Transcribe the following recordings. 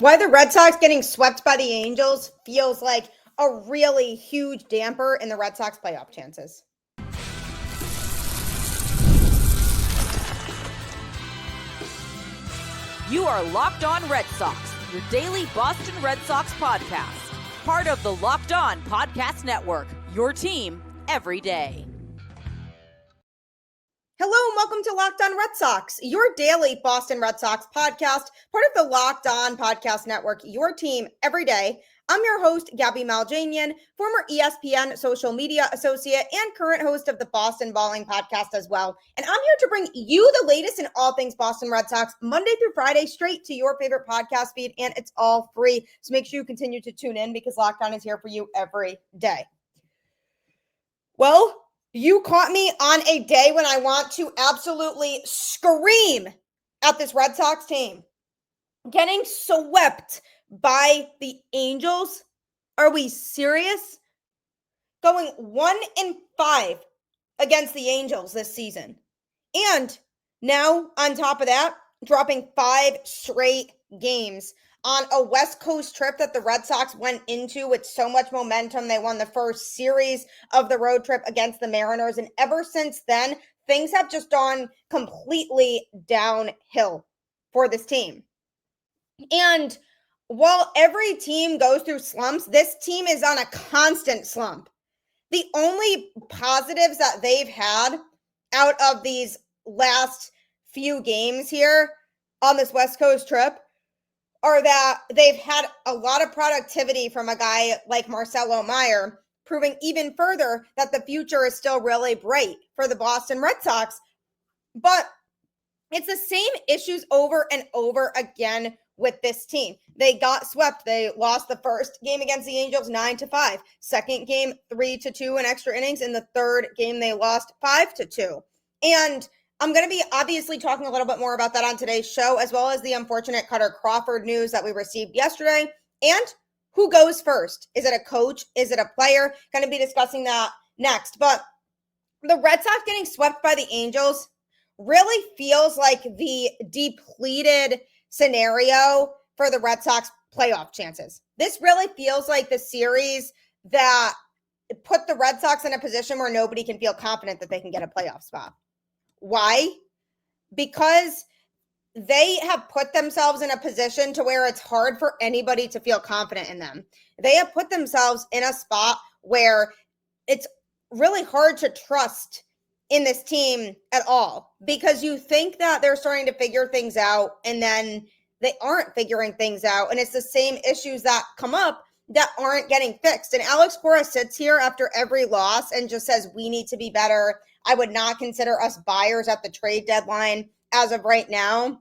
Why the Red Sox getting swept by the Angels feels like a really huge damper in the Red Sox playoff chances. You are Locked On Red Sox, your daily Boston Red Sox podcast. Part of the Locked On Podcast Network, your team every day. Hello and welcome to Locked On Red Sox, your daily Boston Red Sox podcast, part of the Locked On Podcast Network, your team every day. I'm your host, Gabby Maljanian, former ESPN social media associate and current host of the Boston Balling podcast as well. And I'm here to bring you the latest in all things Boston Red Sox, Monday through Friday, straight to your favorite podcast feed, and it's all free. So make sure you continue to tune in because Locked On is here for you every day. Well, you caught me on a day when I want to absolutely scream at this Red Sox team. Getting swept by the Angels? Are we serious? Going 1-5 against the Angels this season. And now, on top of that, dropping 5 straight games on a West Coast trip that the Red Sox went into with so much momentum. They won the first series of the road trip against the Mariners. And ever since then, things have just gone completely downhill for this team. And while every team goes through slumps, this team is on a constant slump. The only positives that they've had out of these last few games here on this West Coast trip are that they've had a lot of productivity from a guy like Marcelo Meyer, proving even further that the future is still really bright for the Boston Red Sox. But it's the same issues over and over again with this team. They got swept. They lost the first game against the Angels 9-5. Second game 3-2 in extra innings. In the third game, they lost 5-2. And I'm going to be obviously talking a little bit more about that on today's show, as well as the unfortunate Kutter Crawford news that we received yesterday. And who goes first? Is it a coach? Is it a player? Going to be discussing that next. But the Red Sox getting swept by the Angels really feels like the depleted scenario for the Red Sox playoff chances. This really feels like the series that put the Red Sox in a position where nobody can feel confident that they can get a playoff spot. Why? Because they have put themselves in a position to where it's hard for anybody to feel confident in them. They have put themselves in a spot where it's really hard to trust in this team at all, because you think that they're starting to figure things out and then they aren't figuring things out. And it's the same issues that come up that aren't getting fixed. And Alex Cora sits here after every loss and just says, we need to be better. I would not consider us buyers at the trade deadline as of right now.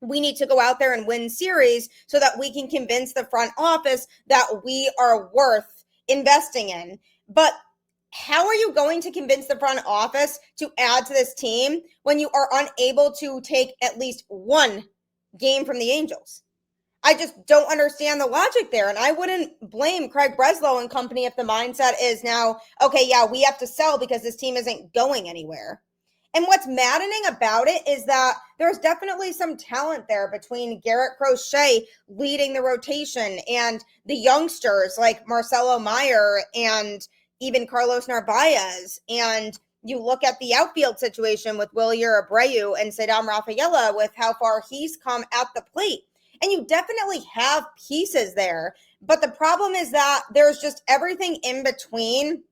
We need to go out there and win series so that we can convince the front office that we are worth investing in. But how are you going to convince the front office to add to this team when you are unable to take at least one game from the Angels? I just don't understand the logic there. And I wouldn't blame Craig Breslow and company if the mindset is now, okay, yeah, we have to sell because this team isn't going anywhere. And what's maddening about it is that there's definitely some talent there between Garrett Crochet leading the rotation and the youngsters like Marcelo Meyer and even Carlos Narvaez. And you look at the outfield situation with Wilyer Abreu and Cedam Rafaela with how far he's come at the plate. And you definitely have pieces there. But the problem is that there's just everything in between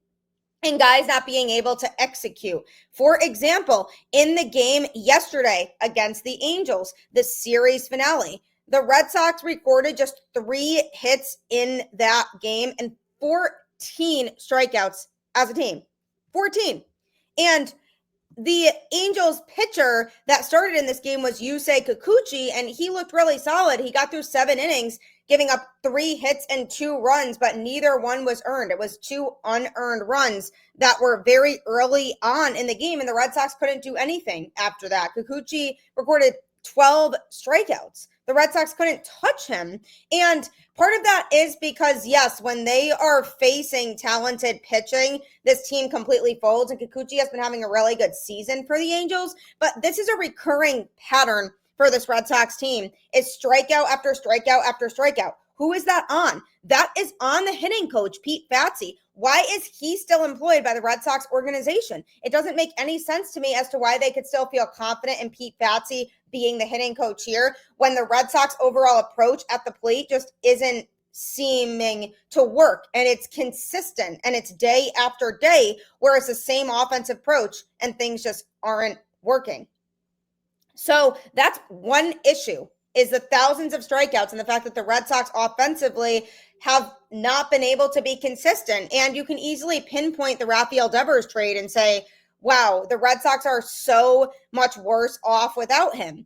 and guys not being able to execute. For example, in the game yesterday against the Angels, the series finale, the Red Sox recorded just 3 hits in that game and 14 strikeouts as a team. 14. And the Angels pitcher that started in this game was Yusei Kikuchi, and he looked really solid. He got through 7 innings, giving up 3 hits and 2 runs, but neither one was earned. It was 2 unearned runs that were very early on in the game, and the Red Sox couldn't do anything after that. Kikuchi recorded 12 strikeouts. The Red Sox couldn't touch him. And part of that is because, yes, when they are facing talented pitching, this team completely folds. And Kikuchi has been having a really good season for the Angels. But this is a recurring pattern for for this Red Sox team is strikeout after strikeout after strikeout. Who is that on? That is on the hitting coach, Pete Fatsi. Why is he still employed by the Red Sox organization? It doesn't make any sense to me as to why they could still feel confident in Pete Fatsi being the hitting coach here when the Red Sox overall approach at the plate just isn't seeming to work, and it's consistent and it's day after day where it's the same offensive approach and things just aren't working. So that's one issue, is the thousands of strikeouts and the fact that the Red Sox offensively have not been able to be consistent. And you can easily pinpoint the Rafael Devers trade and say, wow, the Red Sox are so much worse off without him.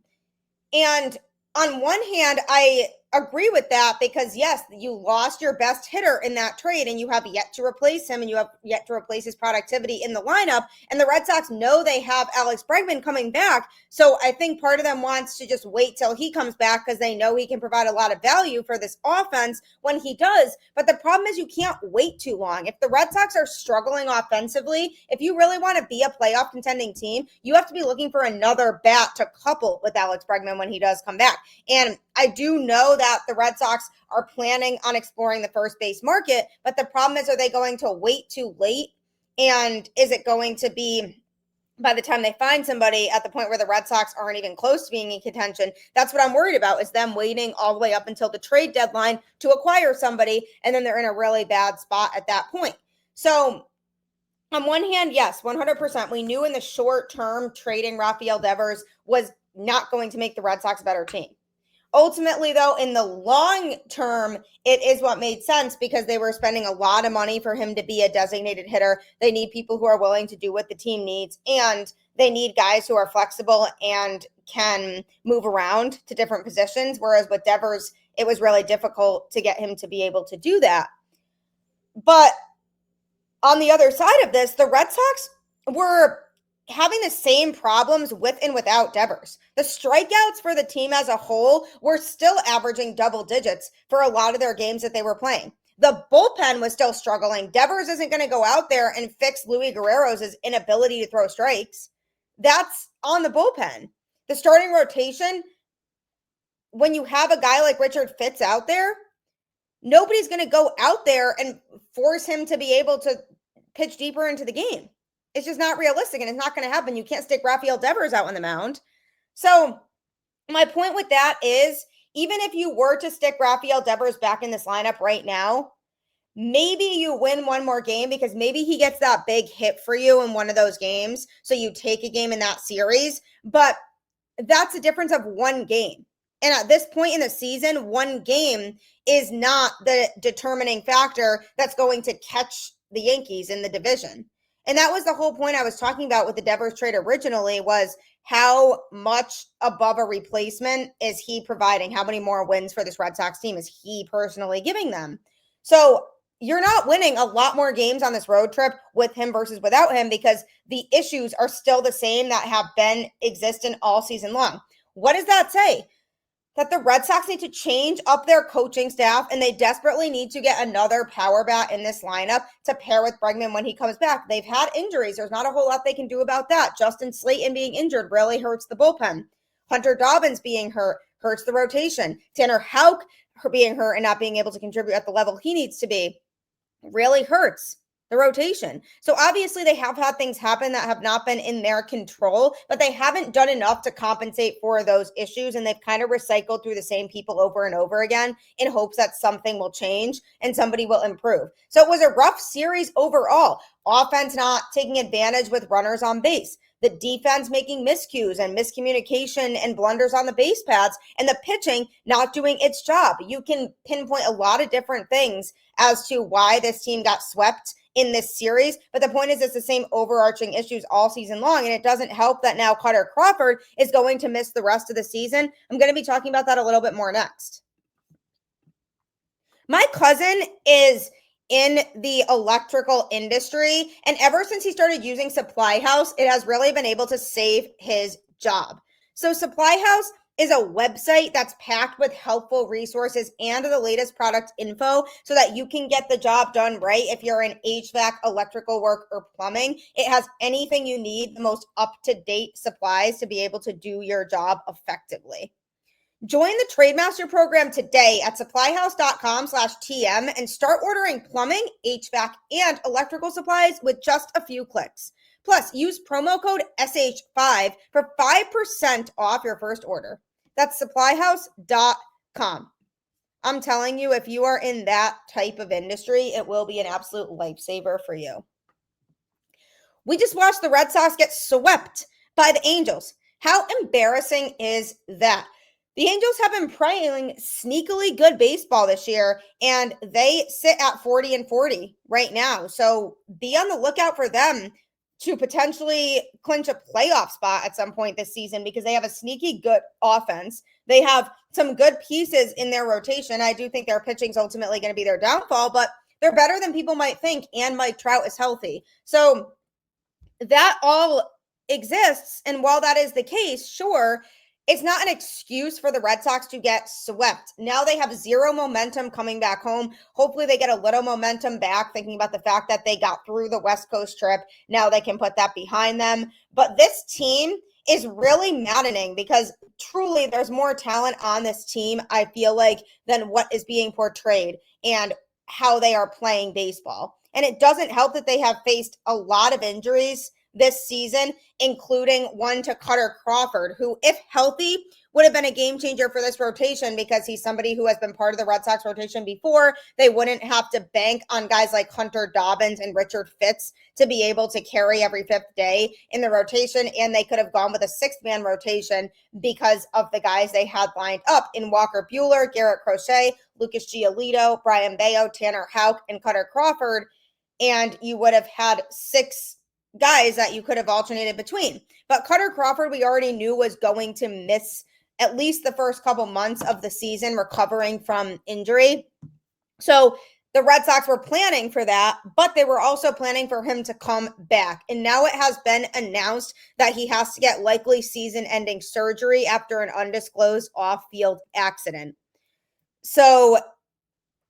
And on one hand, I agree with that because, yes, you lost your best hitter in that trade and you have yet to replace him and you have yet to replace his productivity in the lineup. And the Red Sox know they have Alex Bregman coming back. So I think part of them wants to just wait till he comes back because they know he can provide a lot of value for this offense when he does. But the problem is you can't wait too long. If the Red Sox are struggling offensively, if you really want to be a playoff contending team, you have to be looking for another bat to couple with Alex Bregman when he does come back. And I do know that the Red Sox are planning on exploring the first base market, but the problem is, are they going to wait too late? And is it going to be by the time they find somebody at the point where the Red Sox aren't even close to being in contention? That's what I'm worried about, is them waiting all the way up until the trade deadline to acquire somebody, and then they're in a really bad spot at that point. So on one hand, yes, 100%. We knew in the short term trading Rafael Devers was not going to make the Red Sox a better team. Ultimately, though, in the long term, it is what made sense because they were spending a lot of money for him to be a designated hitter. They need people who are willing to do what the team needs, and they need guys who are flexible and can move around to different positions, whereas with Devers, it was really difficult to get him to be able to do that. But on the other side of this, the Red Sox were having the same problems with and without Devers. The strikeouts for the team as a whole were still averaging double digits for a lot of their games that they were playing. The bullpen was still struggling. Devers isn't going to go out there and fix Luis Guerrero's inability to throw strikes. That's on the bullpen. The starting rotation, when you have a guy like Richard Fitz out there, nobody's going to go out there and force him to be able to pitch deeper into the game. It's just not realistic, and it's not going to happen. You can't stick Rafael Devers out on the mound. So my point with that is, even if you were to stick Rafael Devers back in this lineup right now, maybe you win one more game because maybe he gets that big hit for you in one of those games. So you take a game in that series, but that's a difference of one game. And at this point in the season, one game is not the determining factor that's going to catch the Yankees in the division. And that was the whole point I was talking about with the Devers trade originally, was how much above a replacement is he providing? How many more wins for this Red Sox team is he personally giving them? So you're not winning a lot more games on this road trip with him versus without him because the issues are still the same that have been existent all season long. What does that say? That the Red Sox need to change up their coaching staff, and they desperately need to get another power bat in this lineup to pair with Bregman when he comes back. They've had injuries. There's not a whole lot they can do about that. Justin Slayton being injured really hurts the bullpen. Hunter Dobbins being hurt hurts the rotation. Tanner Houck being hurt and not being able to contribute at the level he needs to be really hurts the rotation. So obviously they have had things happen that have not been in their control, but they haven't done enough to compensate for those issues. And they've kind of recycled through the same people over and over again in hopes that something will change and somebody will improve. So it was a rough series overall. Offense not taking advantage with runners on base. The defense making miscues and miscommunication and blunders on the base paths, and the pitching not doing its job. You can pinpoint a lot of different things as to why this team got swept in this series, but the point is it's the same overarching issues all season long, and it doesn't help that now Kutter Crawford is going to miss the rest of the season. I'm going to be talking about that a little bit more next. My cousin is in the electrical industry, and ever since he started using Supply House, it has really been able to save his job. So Supply House is a website that's packed with helpful resources and the latest product info so that you can get the job done right if you're in HVAC, electrical work, or plumbing. It has anything you need, the most up-to-date supplies to be able to do your job effectively. Join the Trademaster program today at supplyhouse.com/TM and start ordering plumbing, HVAC, and electrical supplies with just a few clicks. Plus, use promo code SH5 for 5% off your first order. That's supplyhouse.com. I'm telling you, if you are in that type of industry, it will be an absolute lifesaver for you. We just watched the Red Sox get swept by the Angels. How embarrassing is that? The Angels have been playing sneakily good baseball this year, and they sit at 40-40 right now. So be on the lookout for them to potentially clinch a playoff spot at some point this season because they have a sneaky good offense. They have some good pieces in their rotation. I do think their pitching is ultimately going to be their downfall, but they're better than people might think, and Mike Trout is healthy. So that all exists, and while that is the case, sure, it's not an excuse for the Red Sox to get swept. Now they have zero momentum coming back home. Hopefully they get a little momentum back, thinking about the fact that they got through the West Coast trip. Now they can put that behind them. But this team is really maddening because truly there's more talent on this team, I feel like, than what is being portrayed and how they are playing baseball. And it doesn't help that they have faced a lot of injuries this season, including one to Kutter Crawford, who, if healthy, would have been a game changer for this rotation because he's somebody who has been part of the Red Sox rotation before. They wouldn't have to bank on guys like Hunter Dobbins and Richard Fitz to be able to carry every fifth day in the rotation, and they could have gone with a sixth-man rotation because of the guys they had lined up in Walker Buehler, Garrett Crochet, Lucas Giolito, Brian Bayo, Tanner Houck, and Kutter Crawford, and you would have had six guys that you could have alternated between. But Kutter Crawford, we already knew was going to miss at least the first couple months of the season recovering from injury. So the Red Sox were planning for that, but they were also planning for him to come back. And now it has been announced that he has to get likely season-ending surgery after an undisclosed off-field accident. So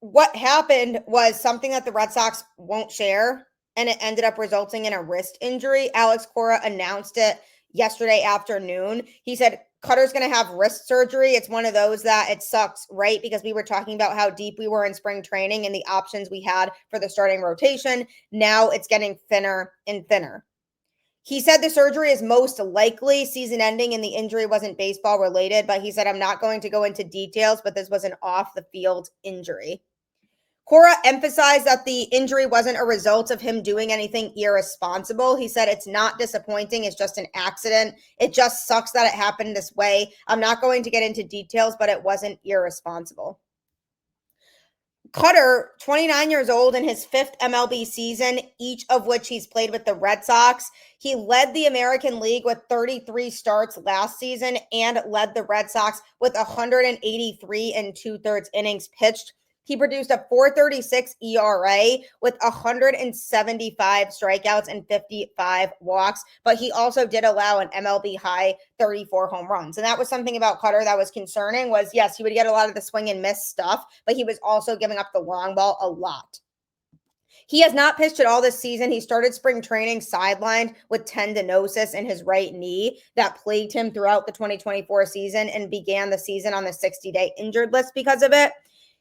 what happened was something that the Red Sox won't share, and it ended up resulting in a wrist injury. Alex Cora announced it yesterday afternoon. He said Cutter's going to have wrist surgery. It's one of those that it sucks, right? Because we were talking about how deep we were in spring training and the options we had for the starting rotation. Now it's getting thinner and thinner. He said the surgery is most likely season ending and the injury wasn't baseball related, but he said, I'm not going to go into details, but this was an off the field injury. Cora emphasized that the injury wasn't a result of him doing anything irresponsible. He said it's not disappointing. It's just an accident. It just sucks that it happened this way. I'm not going to get into details, but it wasn't irresponsible. Kutter, 29 years old in his fifth MLB season, each of which he's played with the Red Sox. He led the American League with 33 starts last season and led the Red Sox with 183 and 2/3 innings pitched. He produced a .436 ERA with 175 strikeouts and 55 walks, but he also did allow an MLB high 34 home runs. And that was something about Kutter that was concerning was, yes, he would get a lot of the swing and miss stuff, but he was also giving up the long ball a lot. He has not pitched at all this season. He started spring training sidelined with tendinosis in his right knee that plagued him throughout the 2024 season and began the season on the 60-day injured list because of it.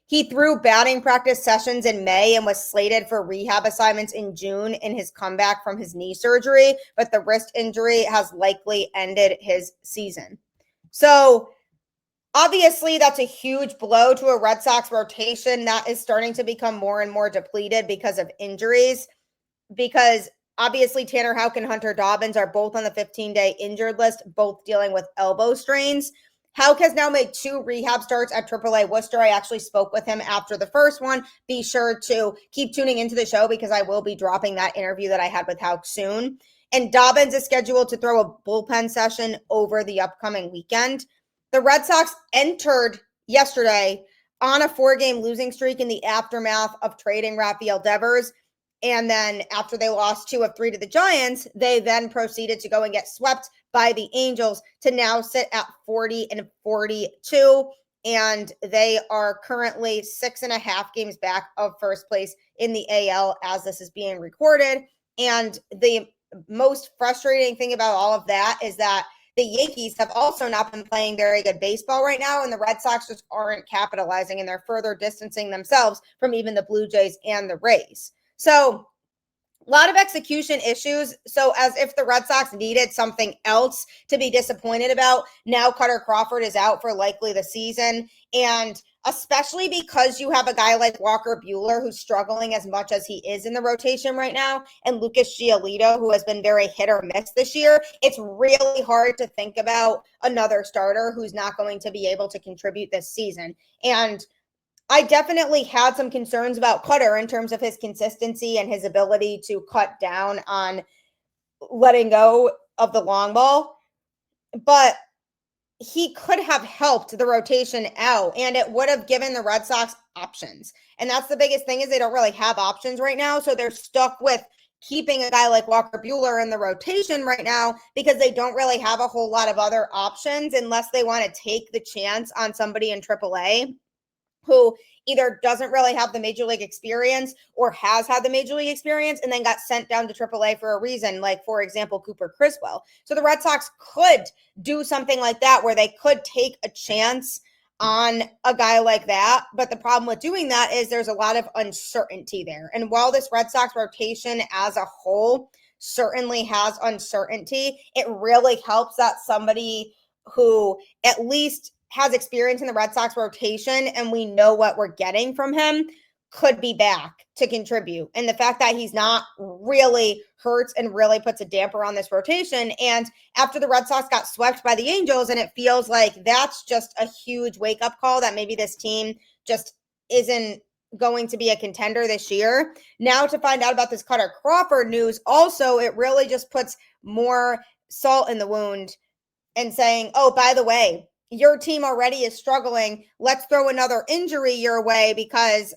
He threw batting practice sessions in May and was slated for rehab assignments in June in his comeback from his knee surgery, but the wrist injury has likely ended his season. So obviously that's a huge blow to a Red Sox rotation that is starting to become more and more depleted because of injuries, because obviously Tanner Houck and Hunter Dobbins are both on the 15-day injured list, both dealing with elbow strains. Houck has now made 2 rehab starts at AAA Worcester. I actually spoke with him after the first one. Be sure to keep tuning into the show because I will be dropping that interview that I had with Houck soon. And Dobbins is scheduled to throw a bullpen session over the upcoming weekend. The Red Sox entered yesterday on a 4-game losing streak in the aftermath of trading Rafael Devers. And then after they lost 2 of 3 to the Giants, they then proceeded to go and get swept by the Angels to now sit at 40-42. And they are currently 6.5 games back of first place in the AL as this is being recorded. And the most frustrating thing about all of that is that the Yankees have also not been playing very good baseball right now, and the Red Sox just aren't capitalizing, and they're further distancing themselves from even the Blue Jays and the Rays. So a lot of execution issues. So as if the Red Sox needed something else to be disappointed about, now Kutter Crawford is out for likely the season. And especially because you have a guy like Walker Buehler who's struggling as much as he is in the rotation right now, and Lucas Giolito, who has been very hit or miss this year, it's really hard to think about another starter who's not going to be able to contribute this season. And I definitely had some concerns about Kutter in terms of his consistency and his ability to cut down on letting go of the long ball, but he could have helped the rotation out, and it would have given the Red Sox options. And that's the biggest thing, is they don't really have options right now, so they're stuck with keeping a guy like Walker Buehler in the rotation right now because they don't really have a whole lot of other options unless they want to take the chance on somebody in AAA who either doesn't really have the major league experience or has had the major league experience and then got sent down to AAA for a reason, like, for example, Cooper Criswell. So the Red Sox could do something like that where they could take a chance on a guy like that. But the problem with doing that is there's a lot of uncertainty there. And while this Red Sox rotation as a whole certainly has uncertainty, it really helps that somebody who at least has experience in the Red Sox rotation and we know what we're getting from him could be back to contribute. And the fact that he's not really hurts and really puts a damper on this rotation. And after the Red Sox got swept by the Angels, and it feels like that's just a huge wake-up call that maybe this team just isn't going to be a contender this year. Now to find out about this Kutter Crawford news, also, it really just puts more salt in the wound and saying, oh, by the way, your team already is struggling. Let's throw another injury your way because,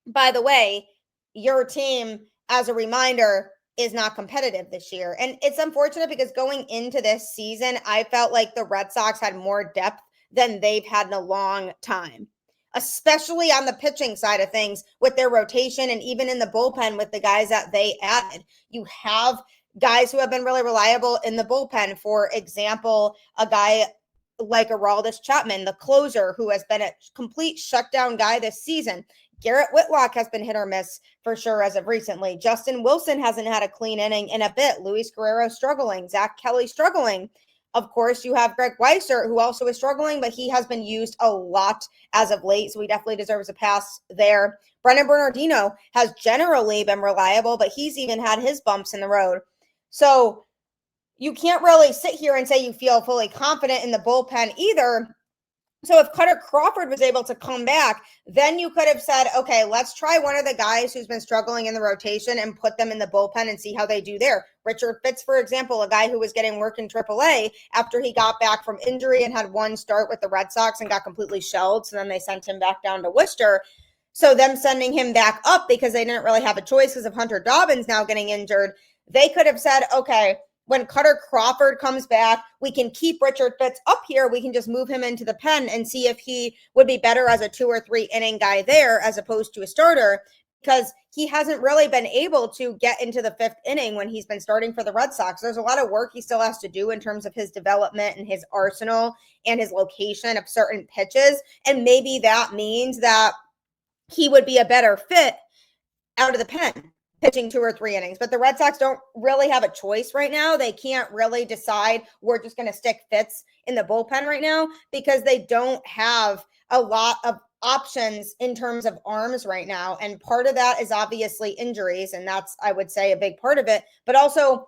by the way, your team, as a reminder, is not competitive this year. And it's unfortunate because going into this season, I felt like the Red Sox had more depth than they've had in a long time, especially on the pitching side of things with their rotation and even in the bullpen with the guys that they added. You have guys who have been really reliable in the bullpen. For example, a guy like Aroldis Chapman, the closer, who has been a complete shutdown guy this season. Garrett Whitlock has been hit or miss for sure as of recently. Justin Wilson hasn't had a clean inning in a bit. Luis Guerrero struggling. Zach Kelly struggling. Of course, you have Greg Weissert, who also is struggling, but he has been used a lot as of late, so he definitely deserves a pass there. Brennan Bernardino has generally been reliable, but he's even had his bumps in the road. So you can't really sit here and say you feel fully confident in the bullpen either. So if Kutter Crawford was able to come back, then you could have said, okay, let's try one of the guys who's been struggling in the rotation and put them in the bullpen and see how they do there. Richard Fitz, for example, a guy who was getting work in AAA after he got back from injury and had one start with the Red Sox and got completely shelled. So then they sent him back down to Worcester. So them sending him back up because they didn't really have a choice because of Hunter Dobbins now getting injured, they could have said, okay, when Kutter Crawford comes back, we can keep Richard Fitz up here. We can just move him into the pen and see if he would be better as a 2 or 3 inning guy there as opposed to a starter, because he hasn't really been able to get into the 5th inning when he's been starting for the Red Sox. There's a lot of work he still has to do in terms of his development and his arsenal and his location of certain pitches. And maybe that means that he would be a better fit out of the pen, pitching 2 or 3 innings. But the Red Sox don't really have a choice right now. They can't really decide we're just going to stick Fitz in the bullpen right now because they don't have a lot of options in terms of arms right now. And part of that is obviously injuries. And that's, I would say, a big part of it. But also,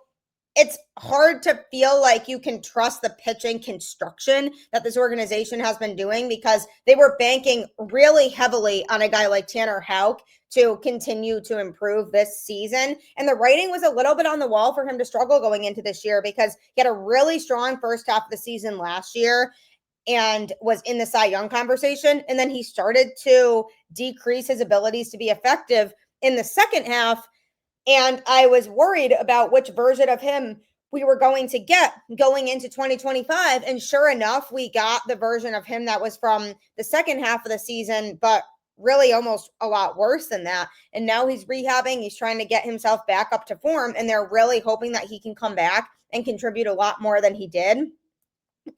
it's hard to feel like you can trust the pitching construction that this organization has been doing because they were banking really heavily on a guy like Tanner Houck to continue to improve this season. And the writing was a little bit on the wall for him to struggle going into this year because he had a really strong first half of the season last year and was in the Cy Young conversation. And then he started to decrease his abilities to be effective in the second half. And I was worried about which version of him we were going to get going into 2025. And sure enough, we got the version of him that was from the second half of the season, but really almost a lot worse than that. And now he's rehabbing. He's trying to get himself back up to form. And they're really hoping that he can come back and contribute a lot more than he did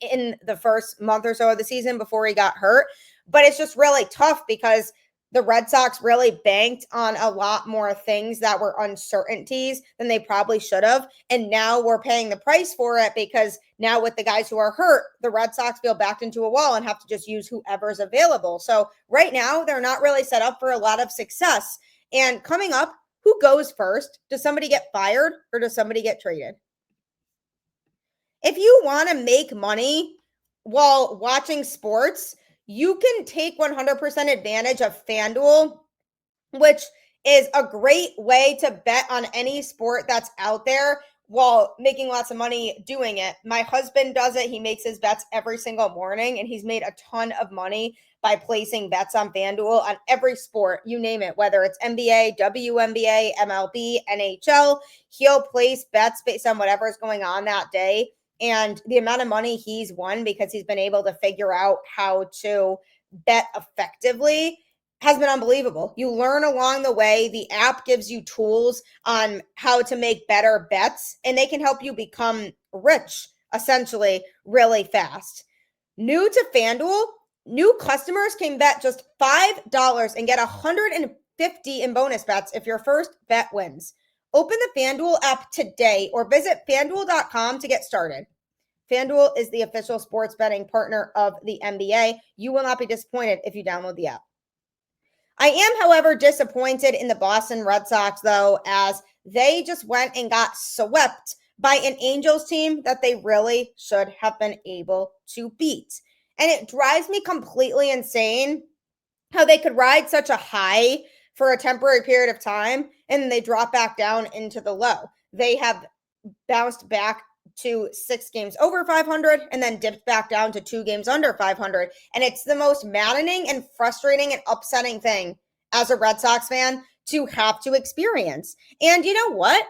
in the first month or so of the season before he got hurt. But it's just really tough because the Red Sox really banked on a lot more things that were uncertainties than they probably should have. And now we're paying the price for it because now with the guys who are hurt, the Red Sox feel backed into a wall and have to just use whoever's available. So right now, they're not really set up for a lot of success. And coming up, who goes first? Does somebody get fired or does somebody get traded? If you want to make money while watching sports, you can take 100% advantage of FanDuel, which is a great way to bet on any sport that's out there while making lots of money doing it. My husband does it. He makes his bets every single morning, and he's made a ton of money by placing bets on FanDuel on every sport, you name it, whether it's NBA, WNBA, MLB, NHL. He'll place bets based on whatever is going on that day. And the amount of money he's won because he's been able to figure out how to bet effectively has been unbelievable. You learn along the way. The app gives you tools on how to make better bets, and they can help you become rich, essentially, really fast. New to FanDuel, new customers can bet just $5 and get $150 in bonus bets if your first bet wins. Open the FanDuel app today or visit FanDuel.com to get started. FanDuel is the official sports betting partner of the NBA. You will not be disappointed if you download the app. I am, however, disappointed in the Boston Red Sox, though, as they just went and got swept by an Angels team that they really should have been able to beat. And it drives me completely insane how they could ride such a high for a temporary period of time, and then they drop back down into the low. They have bounced back to 6 games over 500 and then dipped back down to 2 games under 500. And it's the most maddening and frustrating and upsetting thing as a Red Sox fan to have to experience. And you know what?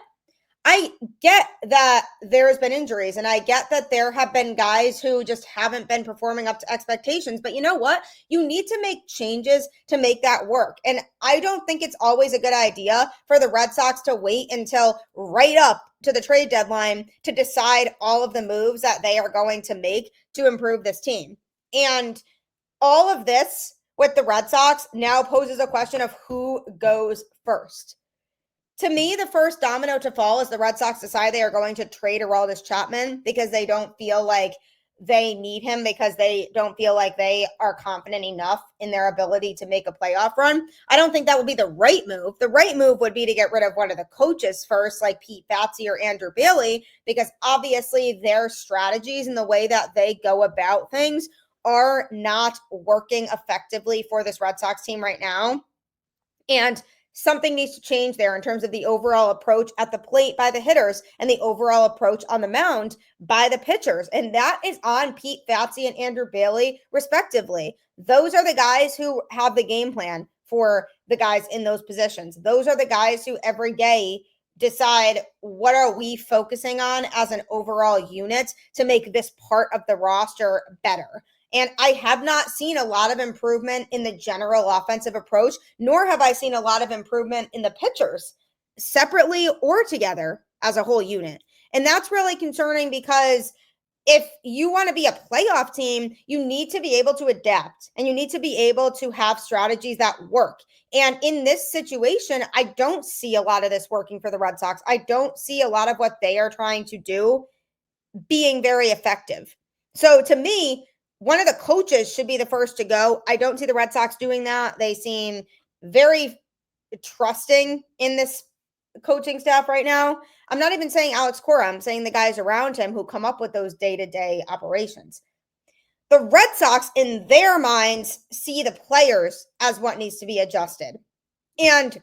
I get that there's been injuries, and I get that there have been guys who just haven't been performing up to expectations. But you know what? You need to make changes to make that work. And I don't think it's always a good idea for the Red Sox to wait until right up to the trade deadline to decide all of the moves that they are going to make to improve this team. And all of this with the Red Sox now poses a question of who goes first. To me, the first domino to fall is the Red Sox decide they are going to trade Aroldis Chapman because they don't feel like they need him, because they don't feel like they are confident enough in their ability to make a playoff run. I don't think that would be the right move. The right move would be to get rid of one of the coaches first, like Pete Fatsi or Andrew Bailey, because obviously their strategies and the way that they go about things are not working effectively for this Red Sox team right now. And something needs to change there in terms of the overall approach at the plate by the hitters and the overall approach on the mound by the pitchers. And that is on Pete Fatsi and Andrew Bailey, respectively. Those are the guys who have the game plan for the guys in those positions. Those are the guys who every day decide what are we focusing on as an overall unit to make this part of the roster better. And I have not seen a lot of improvement in the general offensive approach, nor have I seen a lot of improvement in the pitchers separately or together as a whole unit. And that's really concerning because if you want to be a playoff team, you need to be able to adapt and you need to be able to have strategies that work. And in this situation, I don't see a lot of this working for the Red Sox. I don't see a lot of what they are trying to do being very effective. So to me, one of the coaches should be the first to go. I don't see the Red Sox doing that. They seem very trusting in this coaching staff right now. I'm not even saying Alex Cora. I'm saying the guys around him who come up with those day-to-day operations. The Red Sox, in their minds, see the players as what needs to be adjusted. And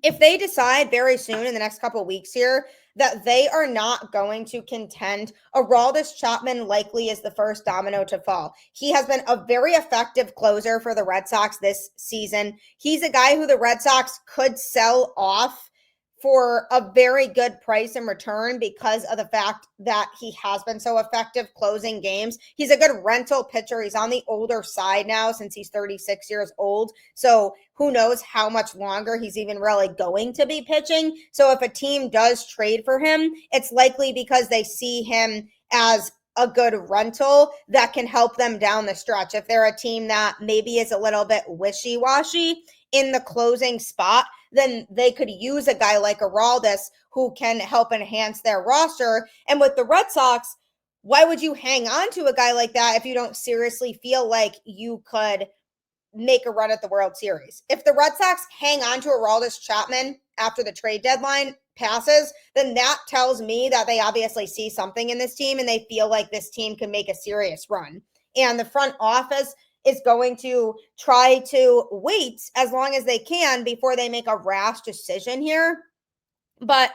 if they decide very soon in the next couple of weeks here that they are not going to contend, Aroldis Chapman likely is the first domino to fall. He has been a very effective closer for the Red Sox this season. He's a guy who the Red Sox could sell off for a very good price in return because of the fact that he has been so effective closing games. He's a good rental pitcher. He's on the older side now since he's 36 years old. So who knows how much longer he's even really going to be pitching. So if a team does trade for him, it's likely because they see him as a good rental that can help them down the stretch. If they're a team that maybe is a little bit wishy-washy in the closing spot, then they could use a guy like Aroldis who can help enhance their roster. And with the Red Sox, why would you hang on to a guy like that if you don't seriously feel like you could make a run at the World Series? If the Red Sox hang on to Aroldis Chapman after the trade deadline passes, then that tells me that they obviously see something in this team and they feel like this team can make a serious run. And the front office is going to try to wait as long as they can before they make a rash decision here. But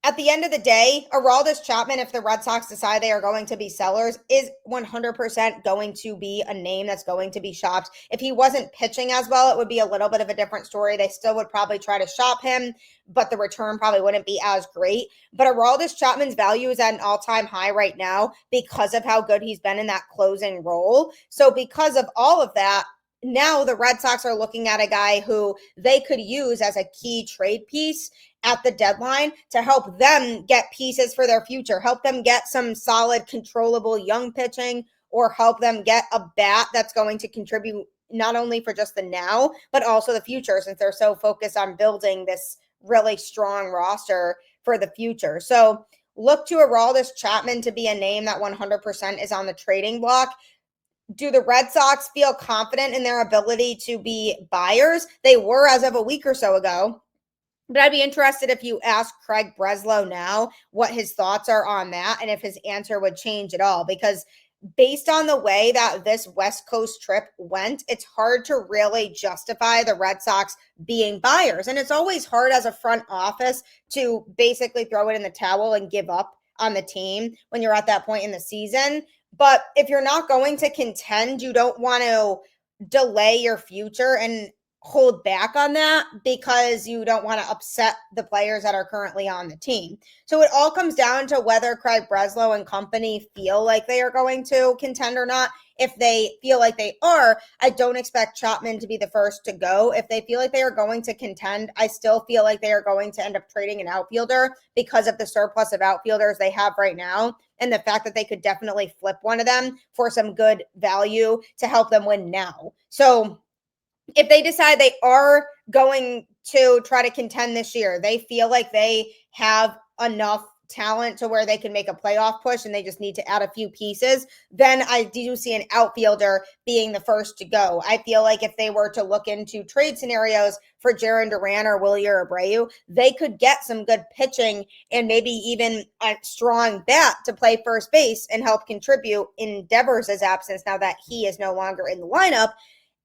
at the end of the day, Aroldis Chapman, if the Red Sox decide they are going to be sellers, is 100% going to be a name that's going to be shopped. If he wasn't pitching as well, it would be a little bit of a different story. They still would probably try to shop him, but the return probably wouldn't be as great. But Aroldis Chapman's value is at an all-time high right now because of how good he's been in that closing role. So because of all of that, now the Red Sox are looking at a guy who they could use as a key trade piece at the deadline to help them get pieces for their future, help them get some solid, controllable young pitching, or help them get a bat that's going to contribute not only for just the now, but also the future, since they're so focused on building this really strong roster for the future. So look to Aroldis Chapman to be a name that 100% is on the trading block. Do the Red Sox feel confident in their ability to be buyers? They were as of a week or so ago. But I'd be interested if you ask Craig Breslow now what his thoughts are on that and if his answer would change at all. Because based on the way that this West Coast trip went, it's hard to really justify the Red Sox being buyers. And it's always hard as a front office to basically throw it in the towel and give up on the team when you're at that point in the season. But if you're not going to contend, you don't want to delay your future and hold back on that because you don't want to upset the players that are currently on the team. So it all comes down to whether Craig Breslow and company feel like they are going to contend or not. If they feel like they are, I don't expect Chapman to be the first to go. If they feel like they are going to contend, I still feel like they are going to end up trading an outfielder because of the surplus of outfielders they have right now and the fact that they could definitely flip one of them for some good value to help them win now. So if they decide they are going to try to contend this year, they feel like they have enough talent to where they can make a playoff push and they just need to add a few pieces, then I do see an outfielder being the first to go. I feel like if they were to look into trade scenarios for Jarren Duran or Wilyer Abreu, they could get some good pitching and maybe even a strong bat to play first base and help contribute in Devers' absence now that he is no longer in the lineup.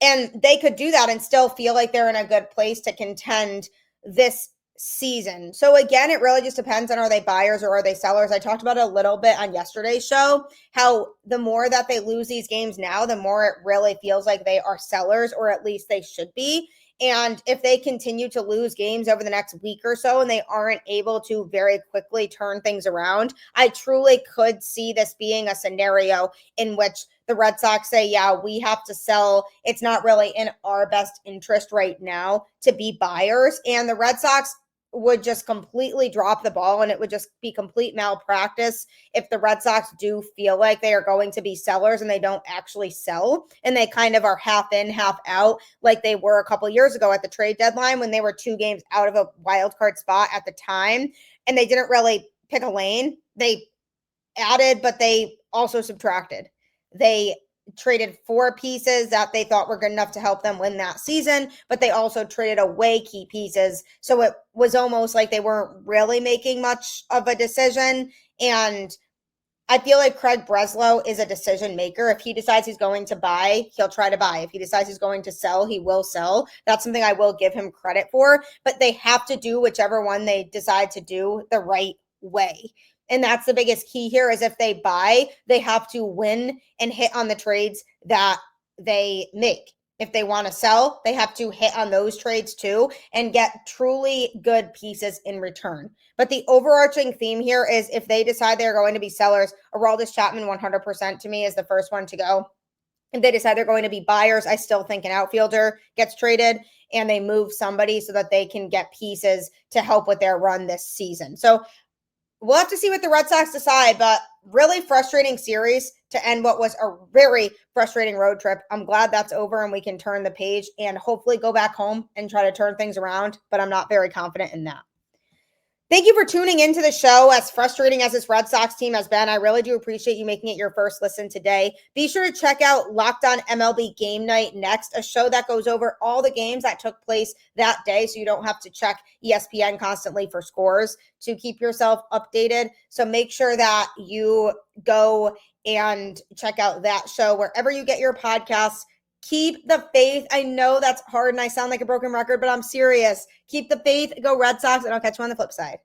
And they could do that and still feel like they're in a good place to contend this season. So again, it really just depends on, are they buyers or are they sellers? I talked about it a little bit on yesterday's show, how the more that they lose these games now, the more it really feels like they are sellers, or at least they should be. And if they continue to lose games over the next week or so and they aren't able to very quickly turn things around, I truly could see this being a scenario in which the Red Sox say, yeah, we have to sell. It's not really in our best interest right now to be buyers. And the Red Sox would just completely drop the ball and it would just be complete malpractice if the Red Sox do feel like they are going to be sellers and they don't actually sell and they kind of are half in, half out like they were a couple years ago at the trade deadline when they were 2 games out of a wild card spot at the time and they didn't really pick a lane. They added, but they also subtracted. They traded 4 pieces that they thought were good enough to help them win that season, but they also traded away key pieces. So it was almost like they weren't really making much of a decision. And I feel like Craig Breslow is a decision maker. If he decides he's going to buy, he'll try to buy. If he decides he's going to sell, he will sell. That's something I will give him credit for, but they have to do whichever one they decide to do the right way. And that's the biggest key here is if they buy, they have to win and hit on the trades that they make. if they want to sell, they have to hit on those trades too and get truly good pieces in return. But the overarching theme here is if they decide they're going to be sellers, Aroldis Chapman 100% to me is the first one to go. If they decide they're going to be buyers, I still think an outfielder gets traded and they move somebody so that they can get pieces to help with their run this season. So we'll have to see what the Red Sox decide, but really frustrating series to end what was a very frustrating road trip. I'm glad that's over and we can turn the page and hopefully go back home and try to turn things around, but I'm not very confident in that. Thank you for tuning into the show. As frustrating as this Red Sox team has been, I really do appreciate you making it your first listen today. Be sure to check out Locked On MLB Game Night next, a show that goes over all the games that took place that day so you don't have to check ESPN constantly for scores to keep yourself updated. So make sure that you go and check out that show wherever you get your podcasts. Keep the faith. I know that's hard and I sound like a broken record, but I'm serious. Keep the faith. Go Red Sox, and I'll catch you on the flip side.